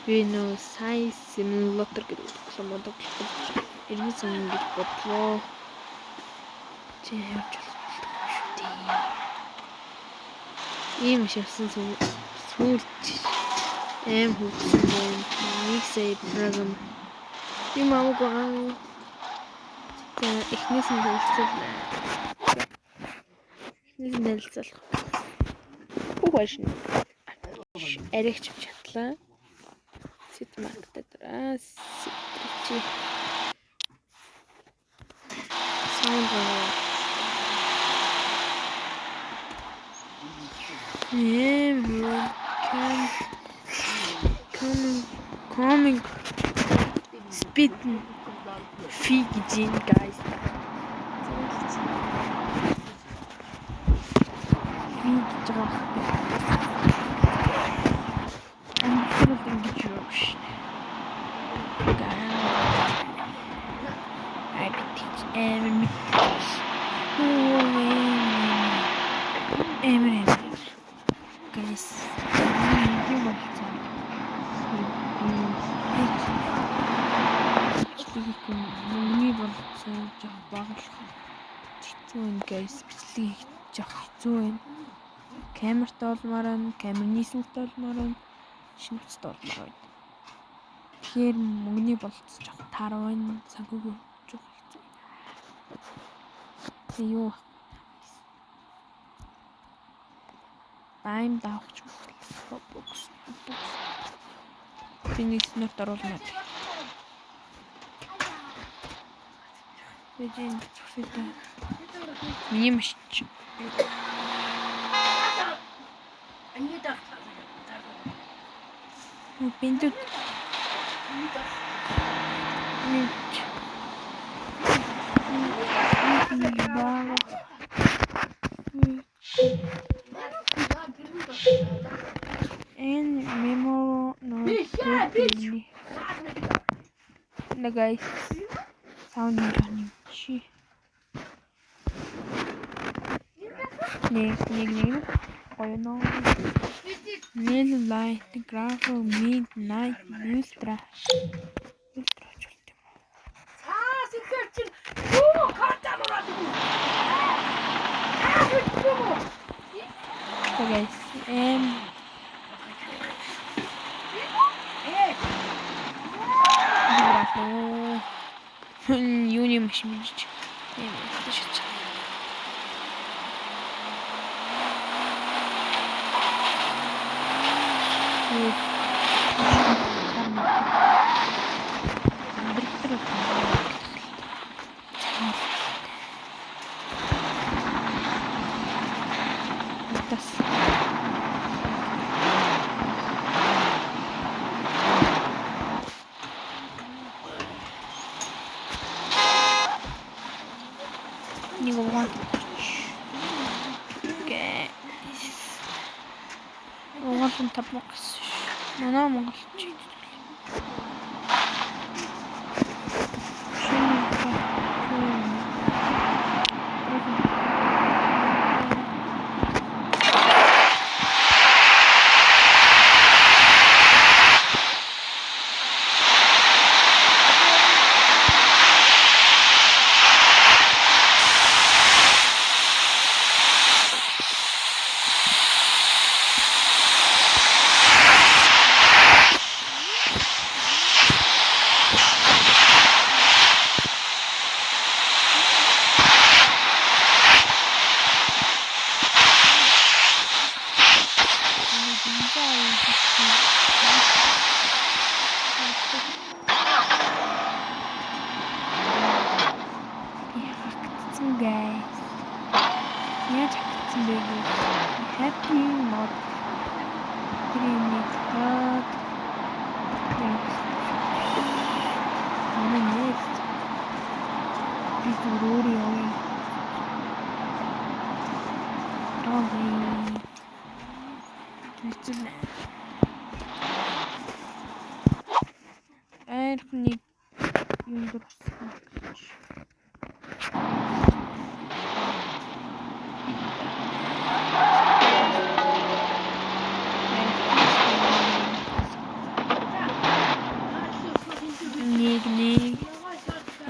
Би нөө Science Simulator гэдэг мод ирмэс ингэж бодлоо. Чи явж болох шүү дээ. Ийм шавсан сүүлч хөвсөн байна. Нэг сая програм. Юм аагүй. Эхнээс нь хэлцэл. Угаашна. Аригч чадлаа. Маркетер сэтгчи саунд coming speed figin guys guys бичлэг жоох хэцүү байна. Камерт олмоор байна, камерны сүрт олмоор байна, шинэцт олмоор байна. Тэгэхээр мөнгөний болцож жоох тар байна, санхүүгийн жоох хэцүү. Юу тайм давахч бокс. Финиш нэрт оруулна. Эдийн зүсэдэ миний машин. Анидаа. Бинтүүд. No guys, sound ni chi. Ne. Oh no. Nil light graph midnight ultra. Ultra чултим. Сэтгэрчин. Юу картаа нураад юу? So guys, юуны машин бич. Монголын табмагс. Манай монголч. Guys, я чаксан байг. Happy mod. Гэрэмэд хаад. Манай би зүрөөр явъя. Тэгвэл эрхний юм дурсан.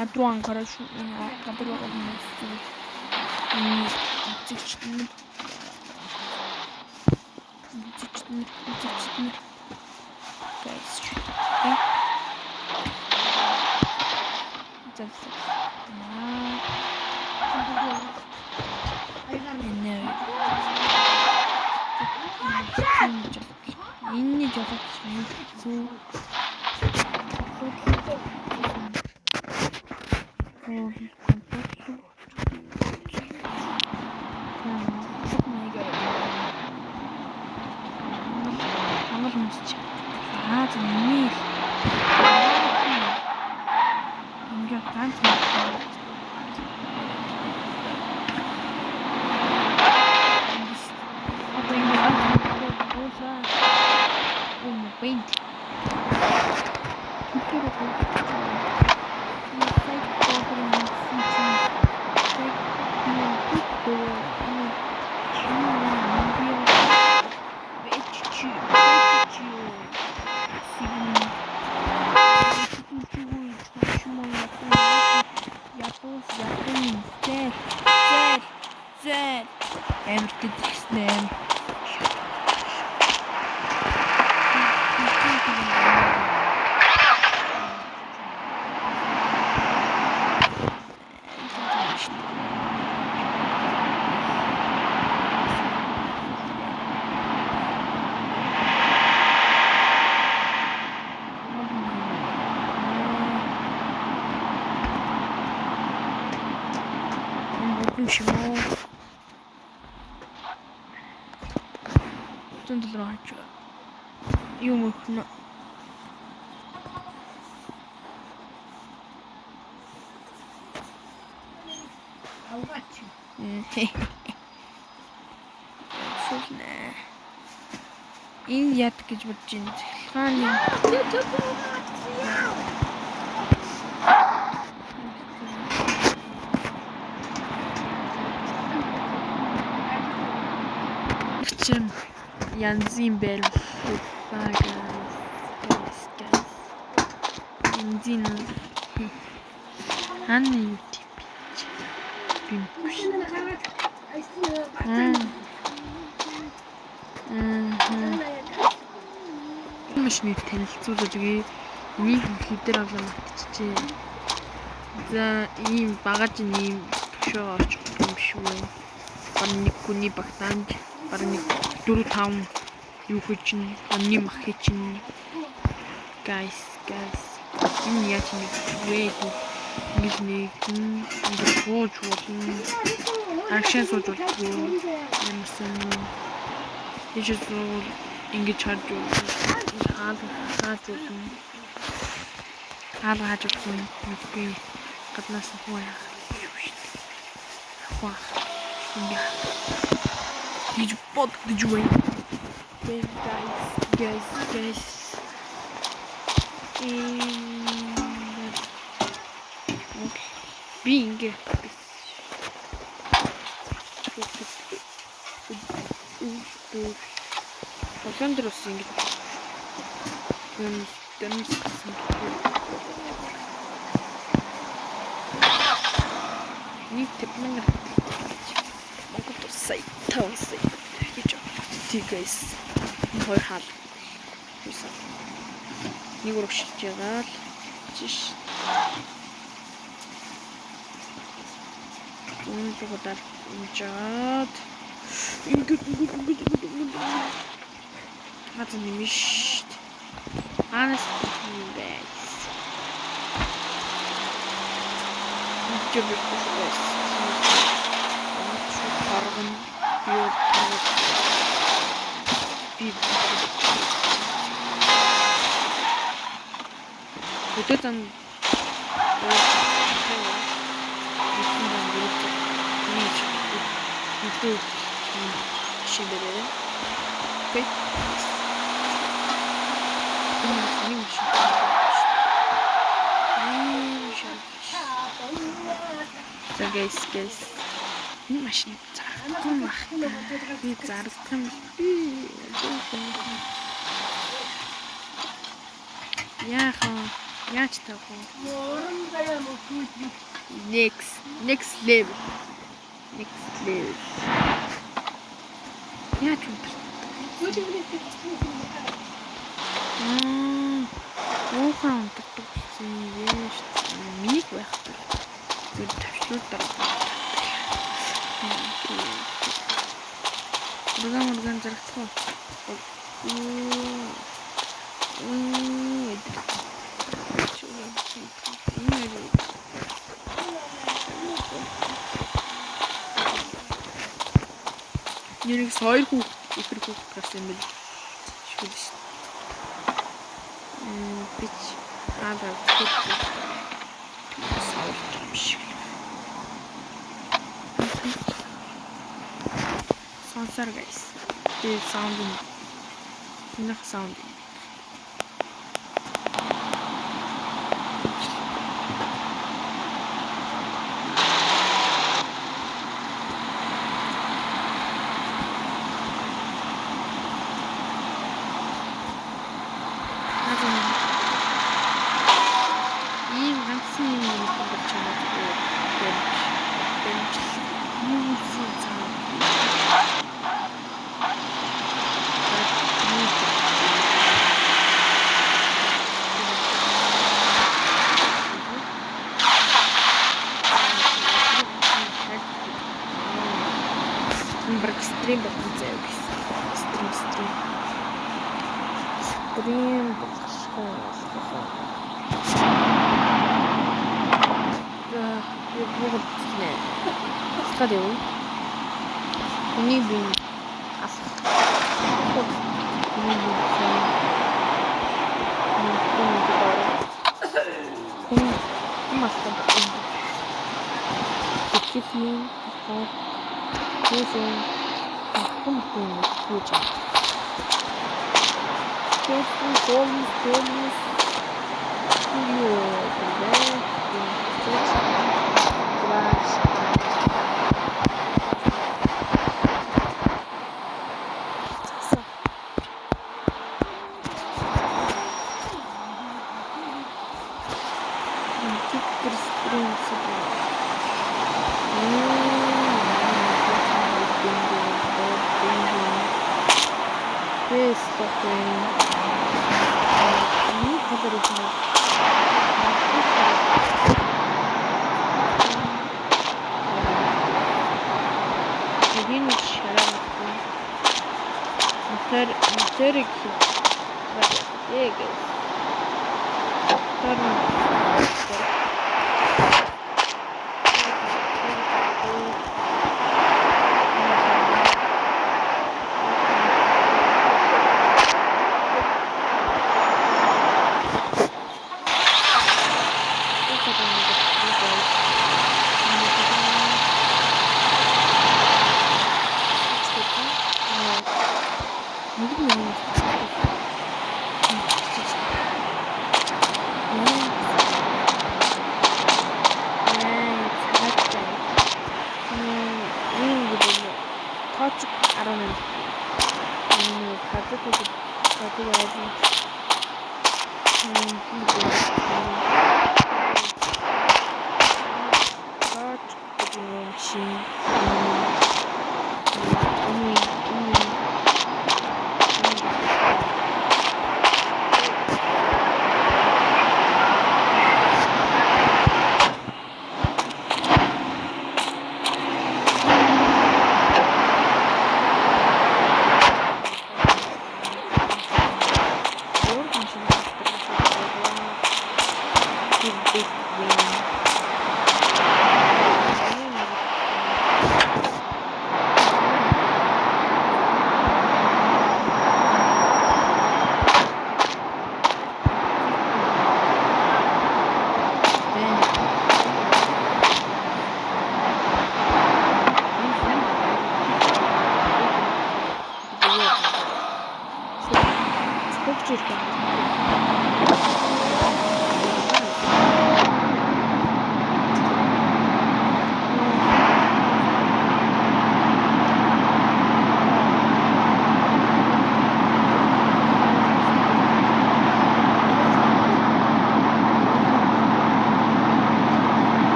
гадруу анхаарал шүү. Гадруу хүмүүс зүгээр. Үзэгчдэн guys. Энэ жолооч юм зү. Монгол хүмүүс нэмээ. Ингээ ганц Wind. Юм өгнө. Энэ яд гэж бодож байна. Хааны янзын байр бензин ханы YouTube машины танилцуулж өгье. Энийг хэдэр авлаа матчихжээ. За ийм багаж ийм төвшөө очих юм биш үү? Барны хүний багтаанд барны 4-5 юу гэж чинь онны мах чинь guys энэ яа чи нэг нэг сууж болно. Акшн сууж болно. Ямарсан ижил ингэж харж хааж болно. Хааж болно. Би гаднаас хуу яах вэ? Гэж бодож байна. Guys. Би ингэ Александрос ингэ нэг тэпнэр Монгол сая тавсаа гэж guys хоёр хал нэг ураг шилж байгаа л жиш Ундуудаар инжаад ингээд хат нэмиш анас guys Жобс харган Өтөтөн шибэрээ. Окей. За guys. Энэ машин зарсан байна. Би зарсан. Яахан Яаж тавих вэ? Морон гая мөкүүд. Next level. Яаж унтах? Уухаа унтдаг болсон юм яаж минийг байх вэ? Зөв тавшлуудаа. Урган зарагдах уу? Нэрийг хоёр хүүхэд ихэр хүүхэд гарсан юм бэл шүлж шин. Бич хадаа хүүхэд саур юм шиг. Сонсоор guys. The sound. Нах sound. Стрим болчихсон гэсэн. Стрим болчихсон. Юу гэнэ? Скад юу? Уний би асах.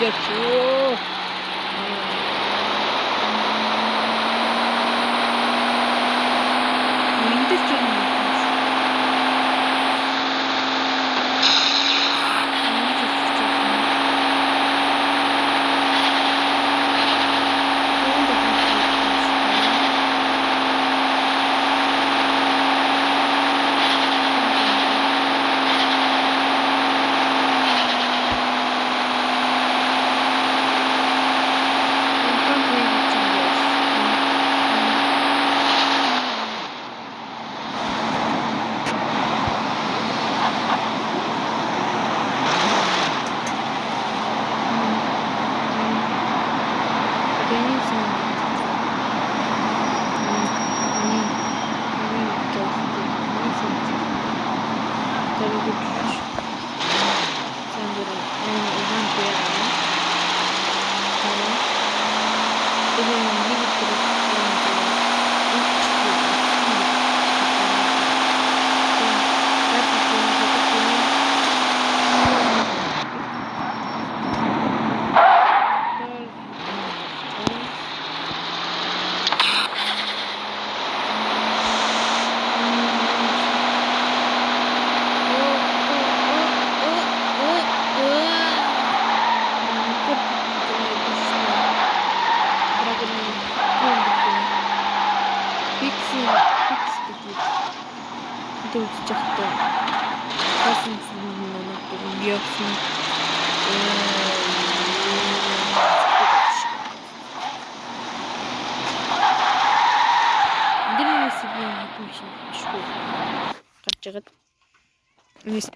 ингээд ёо. Энд ч юм.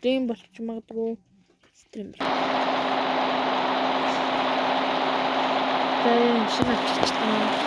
Стрим болчих магадгүй. Стрим. Тэр шинэ авчирчлаа.